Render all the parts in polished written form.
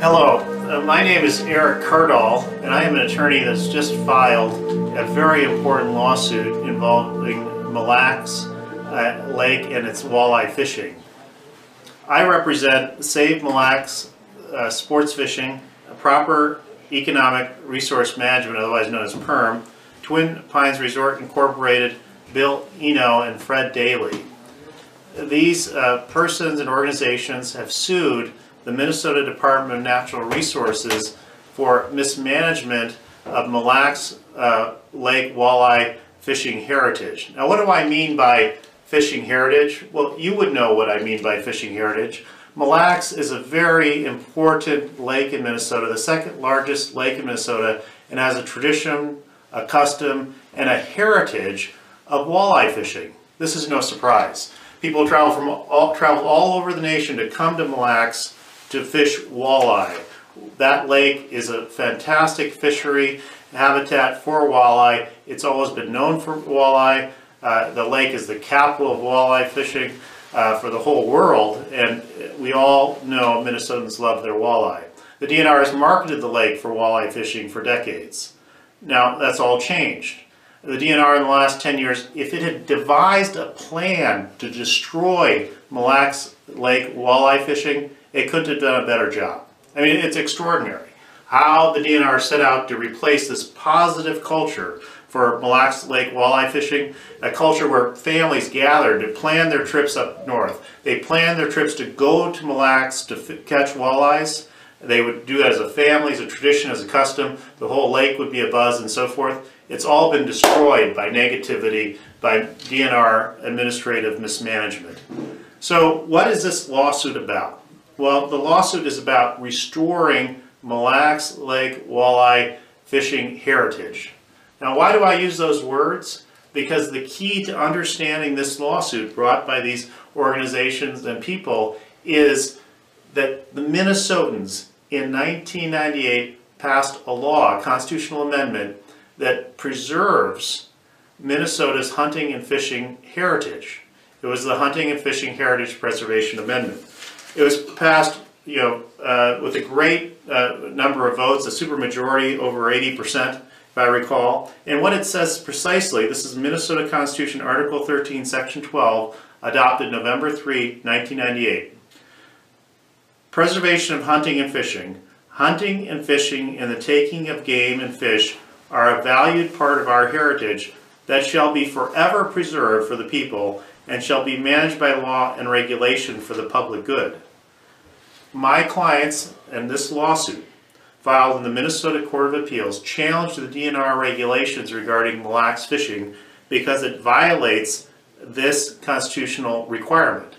Hello, my name is Erick Kaardal, and I am an attorney that's just filed a very important lawsuit involving Mille Lacs Lake and its walleye fishing. I represent Save Mille Lacs Sports Fishing, Proper Economic Resource Management, otherwise known as PERM, Twin Pines Resort Incorporated, Bill Eno and Fred Daly. These persons and organizations have sued the Minnesota Department of Natural Resources for mismanagement of Mille Lacs Lake walleye fishing heritage. Now, what do I mean by fishing heritage? Well, you would know what I mean by fishing heritage. Mille Lacs is a very important lake in Minnesota, the second largest lake in Minnesota, and has a tradition, a custom, and a heritage of walleye fishing. This is no surprise. People travel all over the nation to come to Mille Lacs to fish walleye. That lake is a fantastic fishery habitat for walleye. It's always been known for walleye. The lake is the capital of walleye fishing for the whole world, and we all know Minnesotans love their walleye. The DNR has marketed the lake for walleye fishing for decades. Now, that's all changed. The DNR in the last 10 years, if it had devised a plan to destroy Mille Lacs Lake walleye fishing, it couldn't have done a better job. I mean, it's extraordinary how the DNR set out to replace this positive culture for Mille Lacs Lake walleye fishing, a culture where families gathered to plan their trips up north. They planned their trips to go to Mille Lacs to catch walleyes. They would do it as a family, as a tradition, as a custom. The whole lake would be abuzz and so forth. It's all been destroyed by negativity, by DNR administrative mismanagement. So what is this lawsuit about? Well, the lawsuit is about restoring Mille Lacs Lake walleye fishing heritage. Now, why do I use those words? Because the key to understanding this lawsuit brought by these organizations and people is that the Minnesotans in 1998 passed a law, a constitutional amendment, that preserves Minnesota's hunting and fishing heritage. It was the Hunting and Fishing Heritage Preservation Amendment. It was passed, with a great number of votes, a supermajority, over 80%, if I recall. And what it says precisely, this is Minnesota Constitution, Article 13, Section 12, adopted November 3, 1998. Preservation of hunting and fishing. Hunting and fishing and the taking of game and fish are a valued part of our heritage that shall be forever preserved for the people and shall be managed by law and regulation for the public good. My clients in this lawsuit filed in the Minnesota Court of Appeals challenged the DNR regulations regarding Mille Lacs fishing because it violates this constitutional requirement.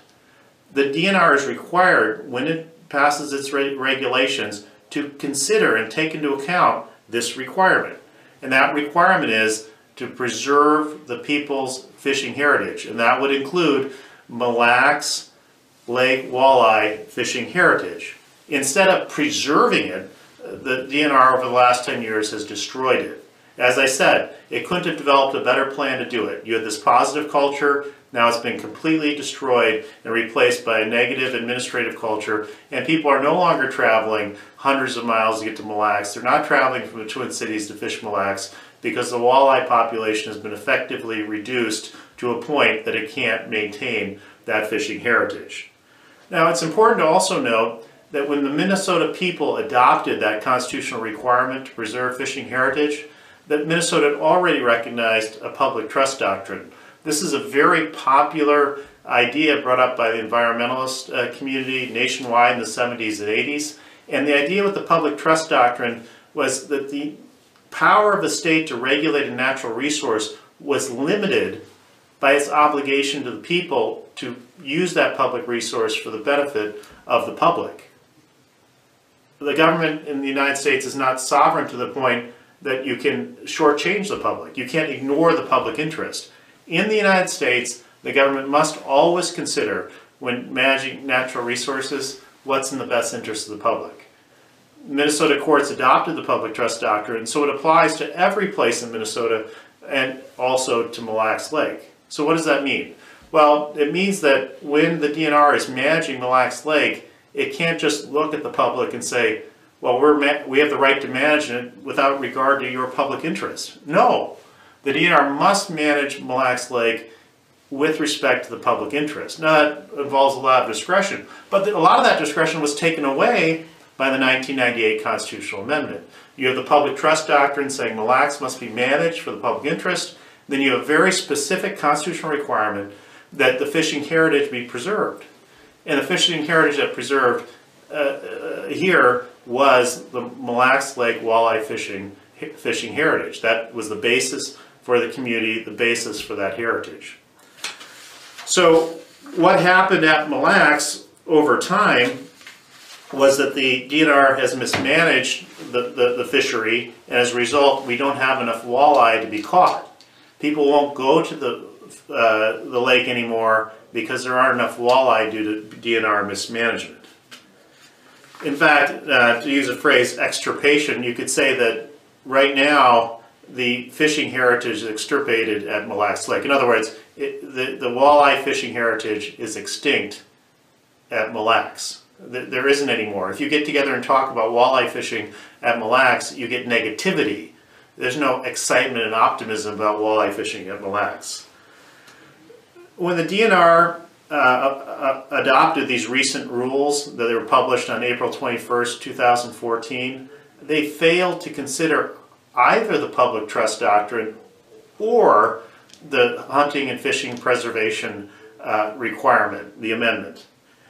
The DNR is required, when it passes its regulations, to consider and take into account this requirement. And that requirement is to preserve the people's fishing heritage. And that would include Mille Lacs Lake walleye fishing heritage. Instead of preserving it, the DNR over the last 10 years has destroyed it. As I said, it couldn't have developed a better plan to do it. You had this positive culture, now it's been completely destroyed and replaced by a negative administrative culture, and people are no longer traveling hundreds of miles to get to Mille Lacs. They're not traveling from the Twin Cities to fish Mille Lacs because the walleye population has been effectively reduced to a point that it can't maintain that fishing heritage. Now, it's important to also note that when the Minnesota people adopted that constitutional requirement to preserve fishing heritage, that Minnesota had already recognized a public trust doctrine. This is a very popular idea brought up by the environmentalist community nationwide in the 70s and 80s. And the idea with the public trust doctrine was that the power of the state to regulate a natural resource was limited by its obligation to the people to use that public resource for the benefit of the public. The government in the United States is not sovereign to the point that you can shortchange the public. You can't ignore the public interest. In the United States, the government must always consider, when managing natural resources, what's in the best interest of the public. Minnesota courts adopted the public trust doctrine, so it applies to every place in Minnesota and also to Mille Lacs Lake. So what does that mean? Well, it means that when the DNR is managing Mille Lacs Lake, it can't just look at the public and say, well, we have the right to manage it without regard to your public interest. No, the DNR must manage Mille Lacs Lake with respect to the public interest. Now that involves a lot of discretion, but a lot of that discretion was taken away by the 1998 constitutional amendment. You have the public trust doctrine saying Mille Lacs must be managed for the public interest. Then you have a very specific constitutional requirement that the fishing heritage be preserved. And the fishing heritage that preserved here was the Mille Lacs Lake walleye fishing heritage. That was the basis for the community, the basis for that heritage. So what happened at Mille Lacs over time was that the DNR has mismanaged the fishery, and as a result we don't have enough walleye to be caught. People won't go to the lake anymore because there aren't enough walleye due to DNR mismanagement. In fact, to use a phrase, extirpation, you could say that right now the fishing heritage is extirpated at Mille Lacs Lake. In other words, the walleye fishing heritage is extinct at Mille Lacs. There isn't anymore. If you get together and talk about walleye fishing at Mille Lacs, you get negativity. There's no excitement and optimism about walleye fishing at Mille Lacs. When the DNR adopted these recent rules that were published on April 21st, 2014, they failed to consider either the public trust doctrine or the hunting and fishing preservation requirement, the amendment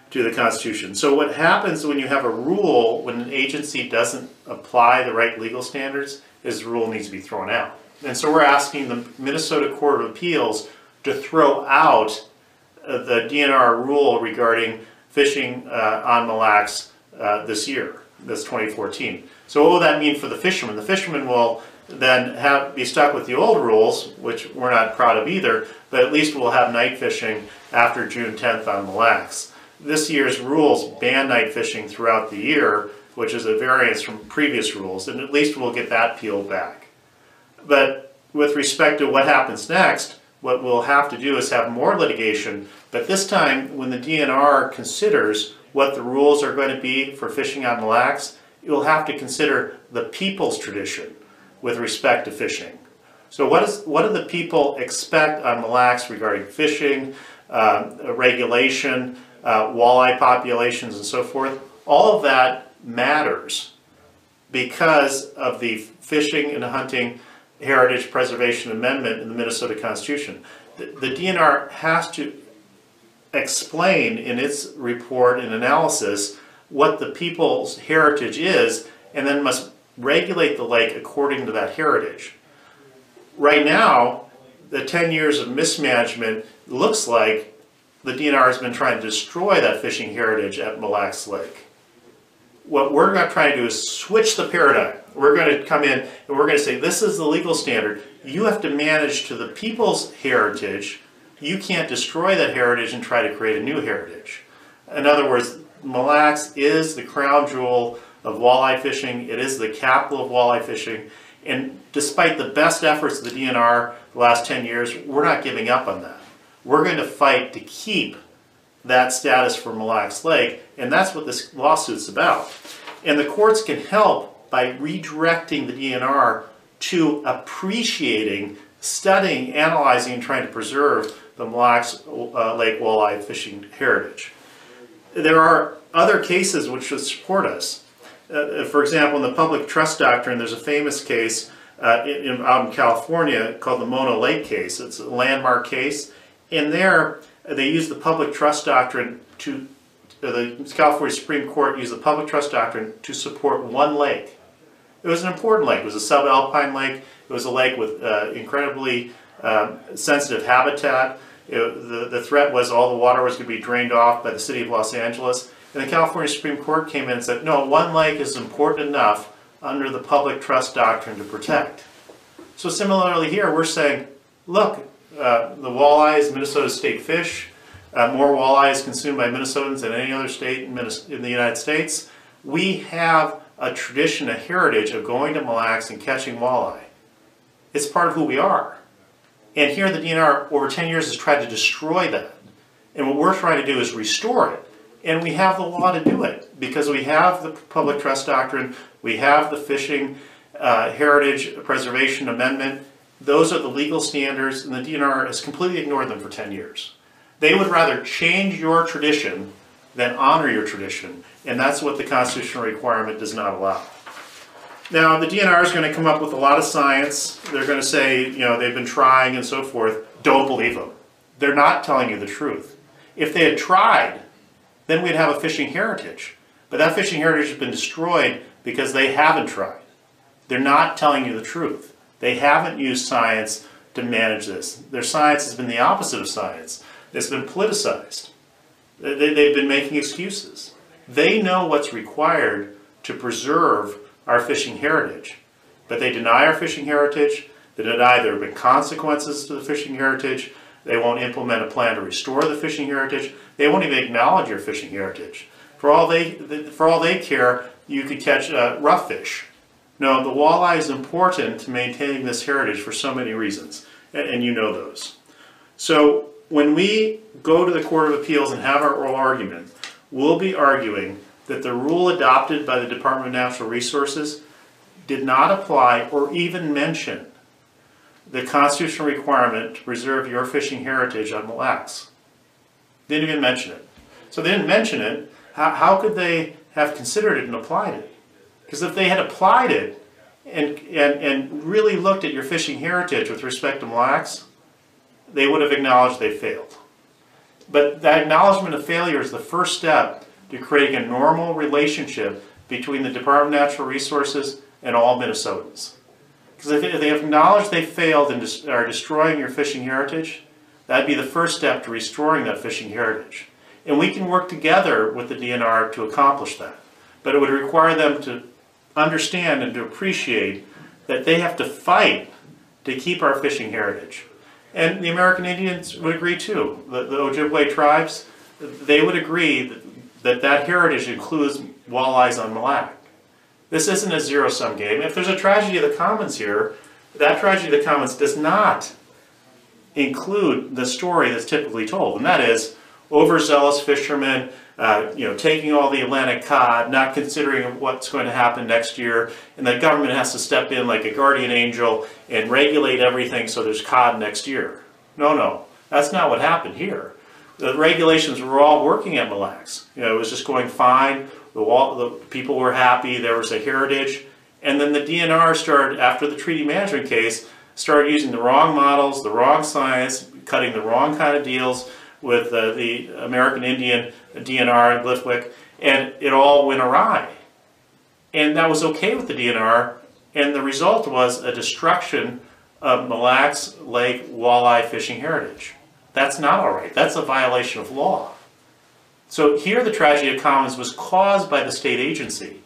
to the Constitution. So what happens when you have a rule, when an agency doesn't apply the right legal standards, is the rule needs to be thrown out. And so we're asking the Minnesota Court of Appeals to throw out the DNR rule regarding fishing on Mille Lacs this year, this 2014. So what will that mean for the fishermen? The fishermen will then be stuck with the old rules, which we're not proud of either, but at least we'll have night fishing after June 10th on Mille Lacs. This year's rules ban night fishing throughout the year, which is a variance from previous rules, and at least we'll get that peeled back. But with respect to what happens next, what we'll have to do is have more litigation, but this time when the DNR considers what the rules are going to be for fishing on Mille Lacs, it will have to consider the people's tradition with respect to fishing. So what do the people expect on Mille Lacs regarding fishing, regulation, walleye populations and so forth? All of that matters because of the Fishing and Hunting Heritage Preservation Amendment in the Minnesota Constitution. The DNR has to explain in its report and analysis what the people's heritage is, and then must regulate the lake according to that heritage. Right now, the 10 years of mismanagement looks like the DNR has been trying to destroy that fishing heritage at Mille Lacs Lake. What we're not trying to do is switch the paradigm. We're going to come in and we're going to say, this is the legal standard. You have to manage to the people's heritage. You can't destroy that heritage and try to create a new heritage. In other words, Mille Lacs is the crown jewel of walleye fishing. It is the capital of walleye fishing. And despite the best efforts of the DNR the last 10 years, we're not giving up on that. We're going to fight to keep that status for Mille Lacs Lake, and that's what this lawsuit's about. And the courts can help by redirecting the DNR to appreciating, studying, analyzing, and trying to preserve the Mille Lacs Lake walleye fishing heritage. There are other cases which should support us. For example, in the public trust doctrine, there's a famous case out in California called the Mono Lake case. It's a landmark case. And there, they use the public trust doctrine to, the California Supreme Court used the public trust doctrine to support one lake. It was an important lake. It was a subalpine lake. It was a lake with incredibly sensitive habitat. The threat was all the water was going to be drained off by the city of Los Angeles. And the California Supreme Court came in and said, no, one lake is important enough under the public trust doctrine to protect. So similarly here, we're saying, look, the walleye is Minnesota's state fish. More walleye is consumed by Minnesotans than any other state in the United States. We have a tradition, a heritage of going to Mille Lacs and catching walleye. It's part of who we are. And here the DNR over 10 years has tried to destroy that. And what we're trying to do is restore it. And we have the law to do it because we have the public trust doctrine, we have the Fishing Heritage Preservation Amendment. Those are the legal standards, and the DNR has completely ignored them for 10 years. They would rather change your tradition than honor your tradition, and that's what the constitutional requirement does not allow. Now, the DNR is going to come up with a lot of science. They're going to say, you know, they've been trying and so forth. Don't believe them. They're not telling you the truth. If they had tried, then we'd have a fishing heritage. But that fishing heritage has been destroyed because they haven't tried. They're not telling you the truth. They haven't used science to manage this. Their science has been the opposite of science. It's been politicized. They've been making excuses. They know what's required to preserve our fishing heritage, but they deny our fishing heritage. They deny there have been consequences to the fishing heritage. They won't implement a plan to restore the fishing heritage. They won't even acknowledge your fishing heritage. For all they care, you could catch rough fish. No, the walleye is important to maintaining this heritage for so many reasons, and you know those. So when we go to the Court of Appeals and have our oral argument, we'll be arguing that the rule adopted by the Department of Natural Resources did not apply or even mention the constitutional requirement to preserve your fishing heritage on Mille Lacs. Didn't even mention it. So they didn't mention it. How could they have considered it and applied it? Because if they had applied it and really looked at your fishing heritage with respect to Mille Lacs, they would have acknowledged they failed. But that acknowledgement of failure is the first step to creating a normal relationship between the Department of Natural Resources and all Minnesotans. Because if they acknowledge they failed and are destroying your fishing heritage, that'd be the first step to restoring that fishing heritage. And we can work together with the DNR to accomplish that. But it would require them to understand and to appreciate that they have to fight to keep our fishing heritage. And the American Indians would agree too. The Ojibwe tribes, they would agree that heritage includes walleyes on Mille Lacs. This isn't a zero-sum game. If there's a tragedy of the commons here, that tragedy of the commons does not include the story that's typically told, and that is overzealous fishermen taking all the Atlantic cod, not considering what's going to happen next year, and the government has to step in like a guardian angel and regulate everything so there's cod next year. No, that's not what happened here. The regulations were all working at Mille Lacs. It was just going fine. The people were happy. There was a heritage. And then the DNR started, after the treaty management case, started using the wrong models, the wrong science, cutting the wrong kind of deals with the American Indian, DNR, and Gliftwick, and it all went awry. And that was okay with the DNR, and the result was a destruction of Mille Lacs Lake walleye fishing heritage. That's not all right. That's a violation of law. So here the tragedy of commons was caused by the state agency.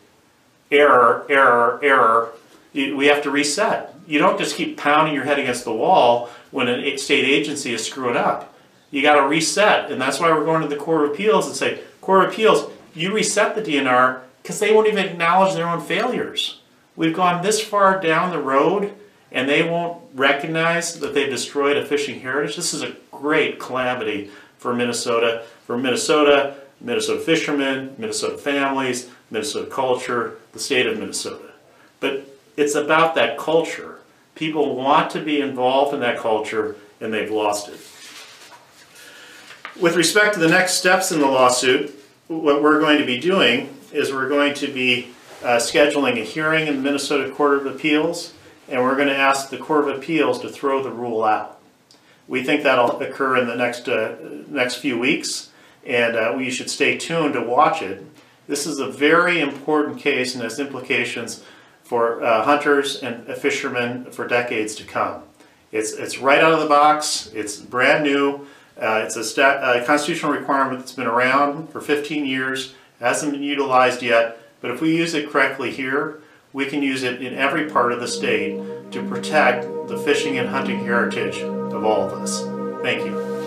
Error, error, error. We have to reset. You don't just keep pounding your head against the wall when a state agency is screwing up. You got to reset, and that's why we're going to the Court of Appeals and say, Court of Appeals, you reset the DNR because they won't even acknowledge their own failures. We've gone this far down the road, and they won't recognize that they've destroyed a fishing heritage. This is a great calamity for Minnesota, Minnesota fishermen, Minnesota families, Minnesota culture, the state of Minnesota. But it's about that culture. People want to be involved in that culture, and they've lost it. With respect to the next steps in the lawsuit, what we're going to be doing is we're going to be scheduling a hearing in the Minnesota Court of Appeals, and we're going to ask the Court of Appeals to throw the rule out. We think that'll occur in the next few weeks, and we should stay tuned to watch it. This is a very important case and has implications for hunters and fishermen for decades to come. It's right out of the box. It's brand new. It's a constitutional requirement that's been around for 15 years, hasn't been utilized yet, but if we use it correctly here, we can use it in every part of the state to protect the fishing and hunting heritage of all of us. Thank you.